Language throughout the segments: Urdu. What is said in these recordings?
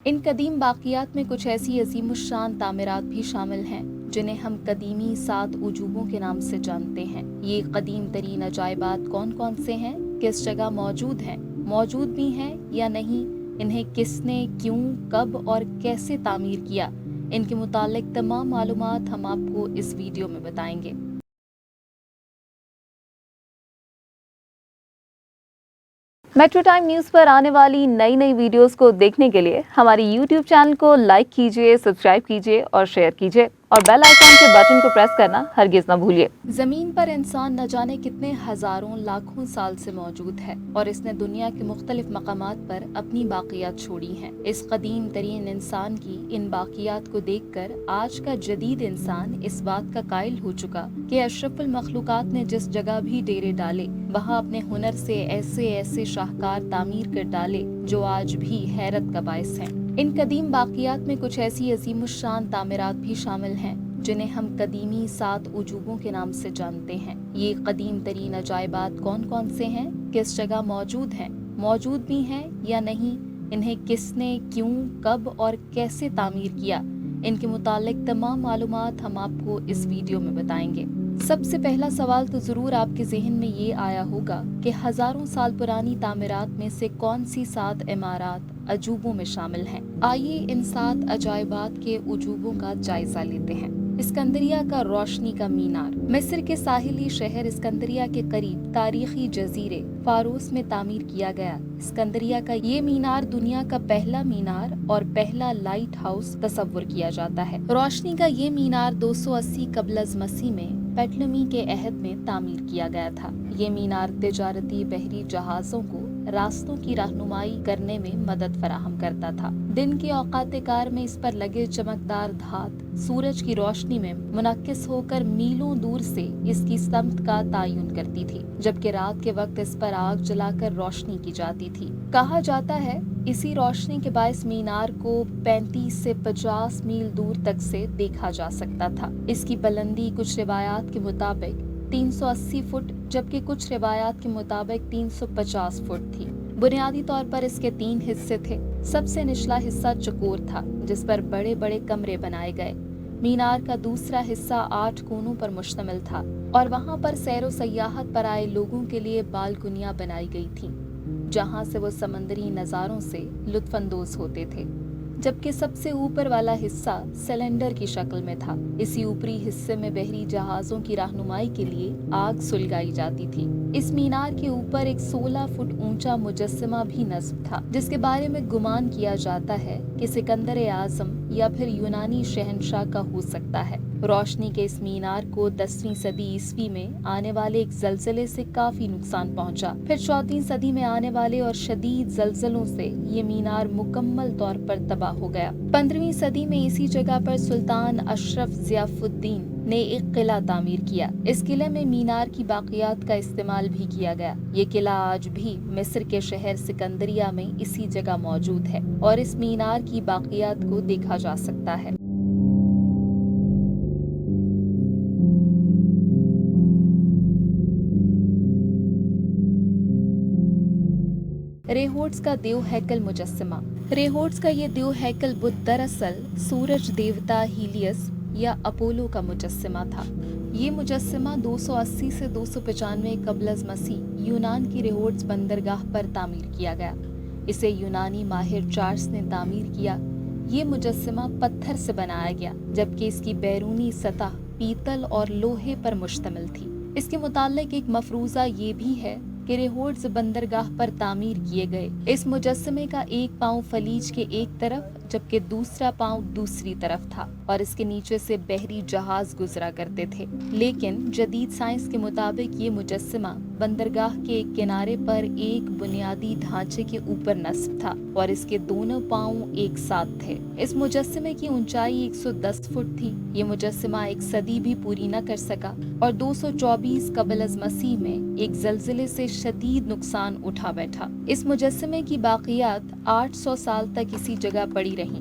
ان قدیم باقیات میں کچھ ایسی عظیم الشان تعمیرات بھی شامل ہیں جنہیں ہم قدیمی 7 عجوبوں کے نام سے جانتے ہیں۔ یہ قدیم ترین عجائبات کون کون سے ہیں، کس جگہ موجود ہیں، موجود بھی ہیں یا نہیں، انہیں کس نے، کیوں، کب اور کیسے تعمیر کیا، ان کے متعلق تمام معلومات ہم آپ کو اس ویڈیو میں بتائیں گے۔ میٹرو ٹائم نیوز پر آنے والی نئی ویڈیوز کو دیکھنے کے لیے ہماری یوٹیوب چینل کو لائک کیجیے، سبسکرائب کیجیے اور شیئر کیجیے، اور بیل آئیکن کے بٹن کو پریس کرنا ہرگز نہ بھولیے۔ زمین پر انسان نہ جانے کتنے ہزاروں لاکھوں سال سے موجود ہے، اور اس نے دنیا کے مختلف مقامات پر اپنی باقیات چھوڑی ہیں۔ اس قدیم ترین انسان کی ان باقیات کو دیکھ کر آج کا جدید انسان اس بات کا قائل ہو چکا کہ اشرف المخلوقات نے جس جگہ بھی ڈیرے ڈالے وہاں اپنے ہنر سے ایسے شاہکار تعمیر کر ڈالے جو آج بھی حیرت کا باعث ہیں۔ ان قدیم باقیات میں کچھ ایسی عظیم الشان تعمیرات بھی شامل ہیں جنہیں ہم قدیمی 7 عجوبوں کے نام سے جانتے ہیں۔ یہ قدیم ترین عجائبات کون کون سے ہیں، کس جگہ موجود ہیں، موجود بھی ہیں یا نہیں، انہیں کس نے، کیوں، کب اور کیسے تعمیر کیا، ان کے متعلق تمام معلومات ہم آپ کو اس ویڈیو میں بتائیں گے۔ سب سے پہلا سوال تو ضرور آپ کے ذہن میں یہ آیا ہوگا کہ ہزاروں سال پرانی تعمیرات میں سے کون سی 7 عمارات عجوبوں میں شامل ہیں۔ آئیے ان 7 عجائبات کے عجوبوں کا جائزہ لیتے ہیں۔ اسکندریہ کا روشنی کا مینار۔ مصر کے ساحلی شہر اسکندریہ کے قریب تاریخی جزیرے فاروس میں تعمیر کیا گیا اسکندریہ کا یہ مینار دنیا کا پہلا مینار اور پہلا لائٹ ہاؤس تصور کیا جاتا ہے۔ روشنی کا یہ مینار 280 قبل از مسیح میں پیٹلمی کے عہد میں تعمیر کیا گیا تھا۔ یہ مینار تجارتی بحری جہازوں کو راستوں کی رہنمائی کرنے میں مدد فراہم کرتا تھا۔ دن کے اوقات کار میں اس پر لگے چمکدار دھات سورج کی روشنی میں منعکس ہو کر میلوں دور سے اس کی سمت کا تعین کرتی تھی، جبکہ رات کے وقت اس پر آگ جلا کر روشنی کی جاتی تھی۔ کہا جاتا ہے اسی روشنی کے باعث مینار کو 35 سے 50 میل دور تک سے دیکھا جا سکتا تھا۔ اس کی بلندی کچھ روایات کے مطابق 380 فٹ جبکہ کچھ روایات کے مطابق 350 فٹ تھی۔ بنیادی طور پر اس کے 3 حصے تھے۔ سب سے نچلا حصہ چکور تھا جس پر بڑے بڑے کمرے بنائے گئے۔ مینار کا دوسرا حصہ 8 کونوں پر مشتمل تھا اور وہاں پر سیر و سیاحت پر آئے لوگوں کے لیے بالکنیاں بنائی گئی تھیں جہاں سے وہ سمندری نظاروں سے لطف اندوز ہوتے تھے، جبکہ سب سے اوپر والا حصہ سلنڈر کی شکل میں تھا۔ اسی اوپری حصے میں بحری جہازوں کی رہنمائی کے لیے آگ سلگائی جاتی تھی۔ اس مینار کے اوپر ایک 16 فٹ اونچا مجسمہ بھی نصب تھا جس کے بارے میں گمان کیا جاتا ہے کہ سکندر اعظم یا پھر یونانی شہنشاہ کا ہو سکتا ہے۔ روشنی کے اس مینار کو 10ویں صدی عیسوی میں آنے والے ایک زلزلے سے کافی نقصان پہنچا۔ پھر 14ویں صدی میں آنے والے اور شدید زلزلوں سے یہ مینار مکمل طور پر تباہ ہو گیا۔ 15ویں صدی میں اسی جگہ پر سلطان اشرف ضیاء الدین نے ایک قلعہ تعمیر کیا۔ اس قلعے میں مینار کی باقیات کا استعمال بھی کیا گیا۔ یہ قلعہ آج بھی مصر کے شہر سکندریہ میں اسی جگہ موجود ہے اور اس مینار کی باقیات کو دیکھا جا سکتا ہے۔ ریہوڈز کا دیو ہیکل مجسمہ۔ ریہوڈز کا یہ دیو ہیکل بت دراصل سورج دیوتا ہیلیس یا اپولو کا مجسمہ تھا۔ یہ مجسمہ 280 سے 295 قبل از مسیح یونان کی ریہوڈز بندرگاہ پر تعمیر کیا گیا۔ اسے یونانی ماہر چارلس نے تعمیر کیا۔ یہ مجسمہ پتھر سے بنایا گیا جبکہ اس کی بیرونی سطح پیتل اور لوہے پر مشتمل تھی۔ اس کے متعلق ایک مفروضہ یہ بھی ہے کہ ریہوڈز بندرگاہ پر تعمیر کیے گئے اس مجسمے کا ایک پاؤں فلیج کے ایک طرف جبکہ دوسرا پاؤں دوسری طرف تھا اور اس کے نیچے سے بحری جہاز گزرا کرتے تھے، لیکن جدید سائنس کے مطابق یہ مجسمہ بندرگاہ کے ایک کنارے پر ایک بنیادی ڈھانچے کے اوپر نصب تھا اور اس کے دونوں پاؤں ایک ساتھ تھے۔ اس مجسمے کی اونچائی 110 فٹ تھی۔ یہ مجسمہ ایک صدی بھی پوری نہ کر سکا اور 224 قبل از مسیح میں ایک زلزلے سے شدید نقصان اٹھا بیٹھا۔ اس مجسمے کی باقیات 800 سال تک اسی جگہ پڑی رہیں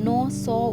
900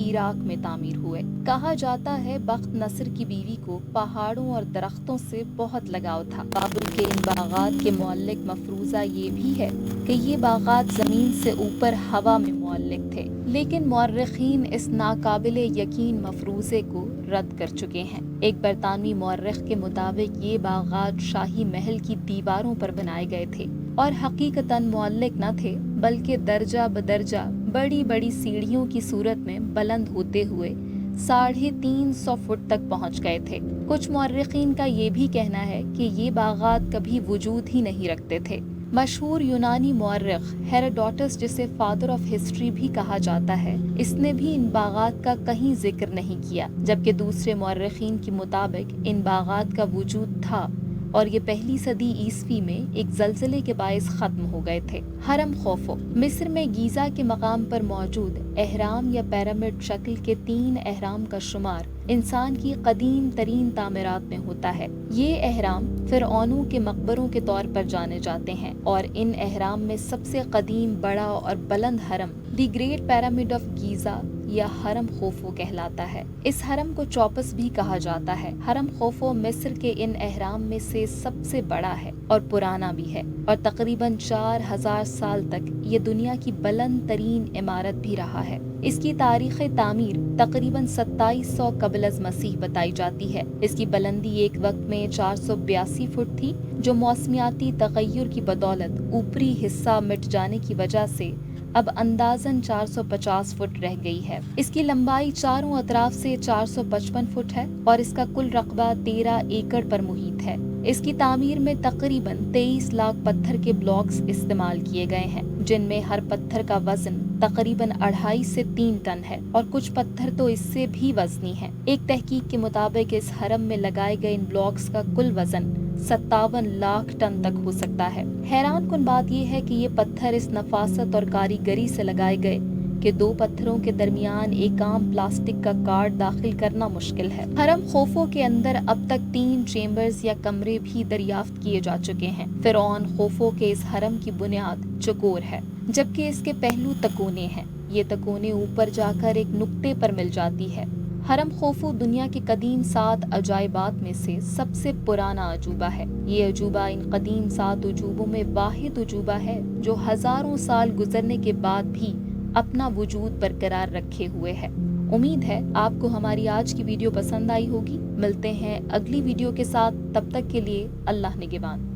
عراق میں تعمیر ہوئے۔ کہا جاتا ہے بخت نصر کی بیوی کو پہاڑوں اور درختوں سے بہت لگاؤ تھا۔ کابل کے ان باغات کے معلق مفروضہ یہ بھی ہے کہ یہ باغات زمین سے اوپر ہوا میں معلق تھے، لیکن مورخین اس ناقابل یقین مفروضے کو رد کر چکے ہیں۔ ایک برطانوی مورخ کے مطابق یہ باغات شاہی محل کی دیواروں پر بنائے گئے تھے اور حقیقتاً معلق نہ تھے، بلکہ درجہ بدرجہ بڑی بڑی سیڑھیوں کی صورت میں بلند ہوتے ہوئے 350 فٹ تک پہنچ گئے تھے۔ کچھ مورخین کا یہ بھی کہنا ہے کہ یہ باغات کبھی وجود ہی نہیں رکھتے تھے۔ مشہور یونانی مورخ ہیروڈوٹس، جسے فادر آف ہسٹری بھی کہا جاتا ہے، اس نے بھی ان باغات کا کہیں ذکر نہیں کیا، جبکہ دوسرے مورخین کے مطابق ان باغات کا وجود تھا اور یہ پہلی صدی عیسوی میں ایک زلزلے کے باعث ختم ہو گئے تھے۔ ہرم خوفو مصر میں گیزا کے مقام پر موجود اہرام یا پیرامڈ شکل کے 3 اہرام کا شمار انسان کی قدیم ترین تعمیرات میں ہوتا ہے۔ یہ اہرام فرعونوں کے مقبروں کے طور پر جانے جاتے ہیں اور ان اہرام میں سب سے قدیم، بڑا اور بلند ہرم دی گریٹ پیرامڈ آف گیزا یا ہرم خوفو کہلاتا ہے۔ اس ہرم کو چوپس بھی کہا جاتا ہے۔ ہرم خوفو مصر کے ان اہرام میں سے سب سے بڑا ہے اور پرانا بھی ہے، اور تقریباً 4000 سال تک یہ دنیا کی بلند ترین عمارت بھی رہا ہے۔ اس کی تاریخ تعمیر تقریباً 2700 قبل از مسیح بتائی جاتی ہے۔ اس کی بلندی ایک وقت میں 482 فٹ تھی، جو موسمیاتی تغیر کی بدولت اوپری حصہ مٹ جانے کی وجہ سے اب اندازاً 450 فٹ رہ گئی ہے۔ اس کی لمبائی چاروں اطراف سے 455 فٹ ہے اور اس کا کل رقبہ 13 ایکڑ پر محیط ہے۔ اس کی تعمیر میں تقریباً 23 لاکھ پتھر کے بلاکس استعمال کیے گئے ہیں، جن میں ہر پتھر کا وزن تقریباً 2.5 سے 3 ٹن ہے اور کچھ پتھر تو اس سے بھی وزنی ہیں۔ ایک تحقیق کے مطابق اس حرم میں لگائے گئے ان بلاکس کا کل وزن 57 لاکھ ٹن تک ہو سکتا ہے۔ حیران کن بات یہ ہے کہ یہ پتھر اس نفاست اور کاریگری سے لگائے گئے کہ 2 پتھروں کے درمیان ایک عام پلاسٹک کا کارڈ داخل کرنا مشکل ہے۔ حرم خوفو کے اندر اب تک 3 چیمبرز یا کمرے بھی دریافت کیے جا چکے ہیں۔ فرعون خوفو کے اس حرم کی بنیاد چکور ہے، جبکہ اس کے پہلو تکونے ہیں۔ یہ تکونے اوپر جا کر ایک نقطے پر مل جاتی ہے۔ حرم خوفو دنیا کے قدیم 7 عجائبات میں سے سب سے پرانا عجوبہ ہے۔ یہ عجوبہ ان قدیم 7 عجوبوں میں واحد عجوبہ ہے جو ہزاروں سال گزرنے کے بعد بھی اپنا وجود برقرار رکھے ہوئے ہے۔ امید ہے آپ کو ہماری آج کی ویڈیو پسند آئی ہوگی۔ ملتے ہیں اگلی ویڈیو کے ساتھ، تب تک کے لیے اللہ نگہبان۔